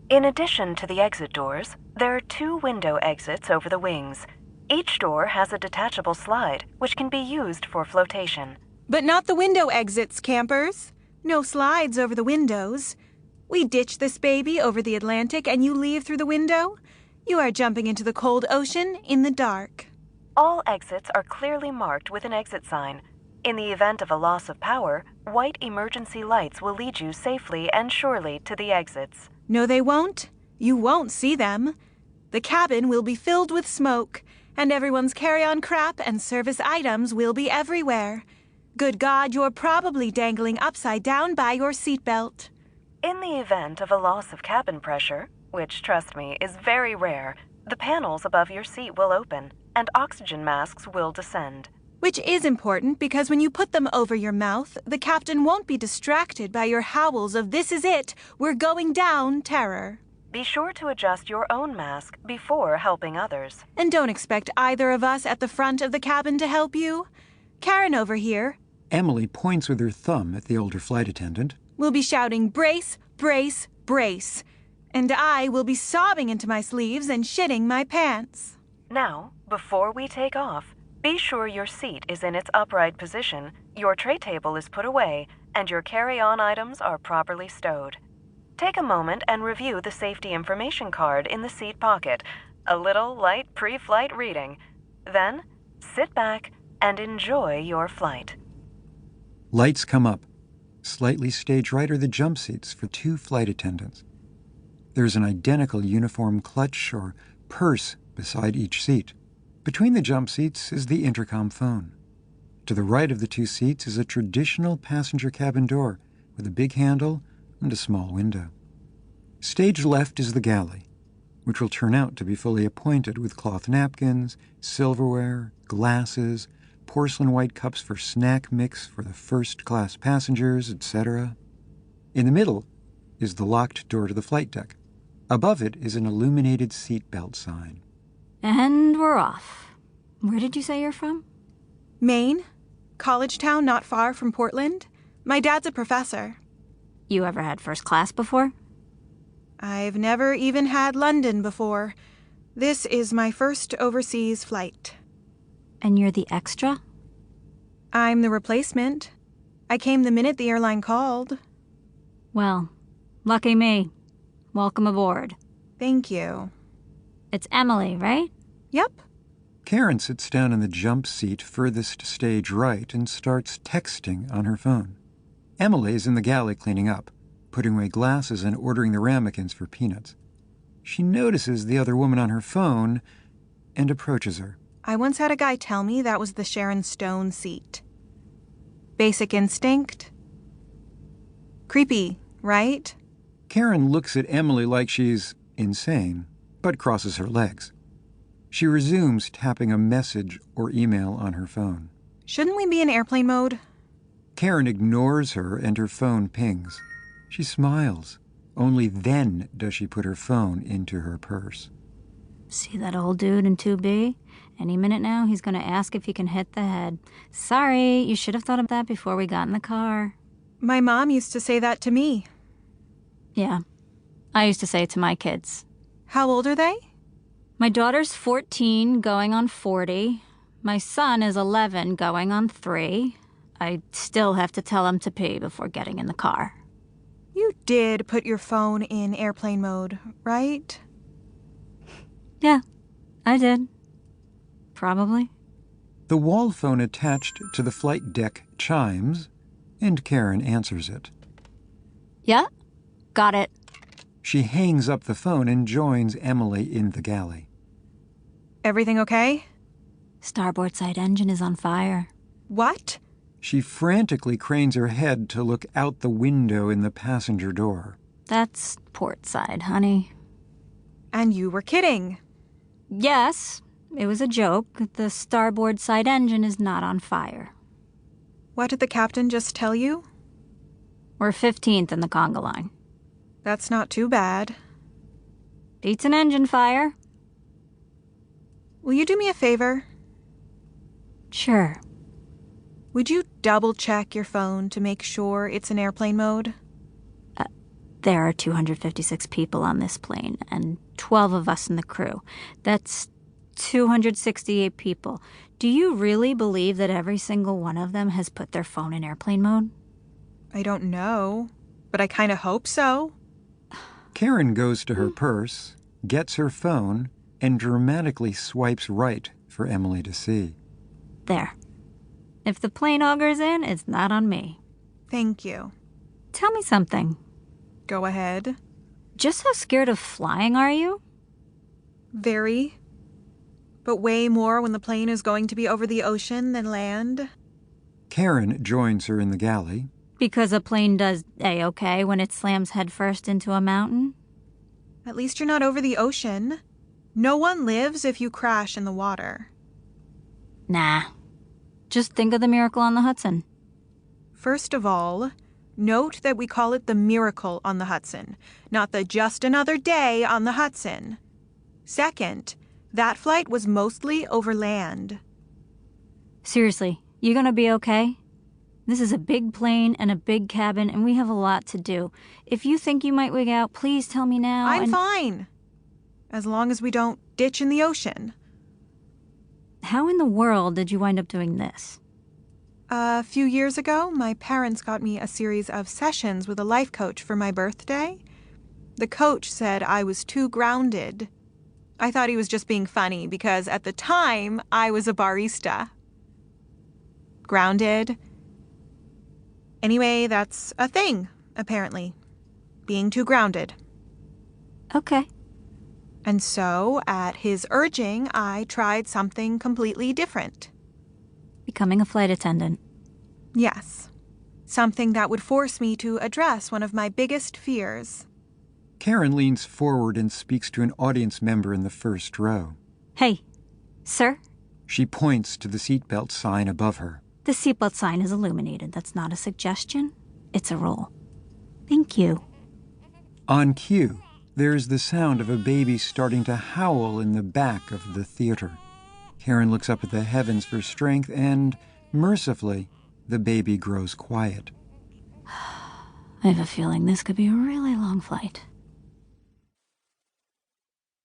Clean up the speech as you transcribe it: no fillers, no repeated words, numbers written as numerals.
In addition to the exit doors, there are 2 window exits over the wings. Each door has a detachable slide, which can be used for flotation. But not the window exits, campers. No slides over the windows. We ditch this baby over the Atlantic and you leave through the window? You are jumping into the cold ocean in the dark. All exits are clearly marked with an exit sign. In the event of a loss of power, white emergency lights will lead you safely and surely to the exits. No, they won't. You won't see them. The cabin will be filled with smoke, and everyone's carry-on crap and service items will be everywhere. Good God, you're probably dangling upside down by your seatbelt. In the event of a loss of cabin pressure, which, trust me, is very rare, the panels above your seat will open, and oxygen masks will descend. Which is important because when you put them over your mouth, the captain won't be distracted by your howls of "This is it, we're going down" terror. Be sure to adjust your own mask before helping others. And don't expect either of us at the front of the cabin to help you. Karen over here. Emily points with her thumb at the older flight attendant. Will be shouting brace, brace, brace. And I will be sobbing into my sleeves and shitting my pants. Now, before we take off, be sure your seat is in its upright position, your tray table is put away, and your carry-on items are properly stowed. Take a moment and review the safety information card in the seat pocket, a little light pre-flight reading. Then, sit back and enjoy your flight. Lights come up. Slightly stage right are the jump seats for 2 flight attendants. There's an identical uniform clutch or purse beside each seat. Between the jump seats is the intercom phone. To the right of the 2 seats is a traditional passenger cabin door with a big handle and a small window. Stage left is the galley, which will turn out to be fully appointed with cloth napkins, silverware, glasses, porcelain white cups for snack mix for the first-class passengers, etc. In the middle is the locked door to the flight deck. Above it is an illuminated seatbelt sign. And we're off. Where did you say you're from? Maine. College town not far from Portland. My dad's a professor. You ever had first class before? I've never even had London before. This is my first overseas flight. And you're the extra? I'm the replacement. I came the minute the airline called. Well, lucky me. Welcome aboard. Thank you. It's Emily, right? Yep. Karen sits down in the jump seat furthest stage right and starts texting on her phone. Emily is in the galley cleaning up, putting away glasses and ordering the ramekins for peanuts. She notices the other woman on her phone and approaches her. I once had a guy tell me that was the Sharon Stone seat. Basic instinct. Creepy, right? Karen looks at Emily like she's insane, but crosses her legs. She resumes tapping a message or email on her phone. Shouldn't we be in airplane mode? Karen ignores her and her phone pings. She smiles. Only then does she put her phone into her purse. See that old dude in 2B? Any minute now, he's going to ask if he can hit the head. Sorry, you should have thought of that before we got in the car. My mom used to say that to me. Yeah, I used to say it to my kids. How old are they? My daughter's 14, going on 40. My son is 11, going on 3. I still have to tell him to pee before getting in the car. You did put your phone in airplane mode, right? Yeah, I did. Probably. The wall phone attached to the flight deck chimes, and Karen answers it. Yeah, got it. She hangs up the phone and joins Emily in the galley. Everything okay? Starboard side engine is on fire. What? She frantically cranes her head to look out the window in the passenger door. That's port side, honey. And you were kidding. Yes, it was a joke. The starboard side engine is not on fire. What did the captain just tell you? We're 15th in the conga line. That's not too bad. Beats an engine fire. Will you do me a favor? Sure. Would you double-check your phone to make sure it's in airplane mode? There are 256 people on this plane, and 12 of us in the crew. That's 268 people. Do you really believe that every single one of them has put their phone in airplane mode? I don't know, but I kind of hope so. Karen goes to her purse, gets her phone, and dramatically swipes right for Emily to see. There. If the plane augers in, it's not on me. Thank you. Tell me something. Go ahead. Just how scared of flying are you? Very. But way more when the plane is going to be over the ocean than land. Karen joins her in the galley. Because a plane does A-okay when it slams headfirst into a mountain? At least you're not over the ocean. No one lives if you crash in the water. Nah. Just think of the Miracle on the Hudson. First of all, note that we call it the Miracle on the Hudson, not the Just Another Day on the Hudson. Second, that flight was mostly over land. Seriously, you gonna be okay? This is a big plane and a big cabin, and we have a lot to do. If you think you might wig out, please tell me now. I'm fine. As long as we don't ditch in the ocean. How in the world did you wind up doing this? A few years ago, my parents got me a series of sessions with a life coach for my birthday. The coach said I was too grounded. I thought he was just being funny because at the time, I was a barista. Grounded. Anyway, that's a thing, apparently. Being too grounded. Okay. And so, at his urging, I tried something completely different. Becoming a flight attendant. Yes. Something that would force me to address one of my biggest fears. Karen leans forward and speaks to an audience member in the first row. Hey, sir? She points to the seatbelt sign above her. The seatbelt sign is illuminated. That's not a suggestion. It's a rule. Thank you. On cue, there is the sound of a baby starting to howl in the back of the theater. Karen looks up at the heavens for strength and, mercifully, the baby grows quiet. I have a feeling this could be a really long flight.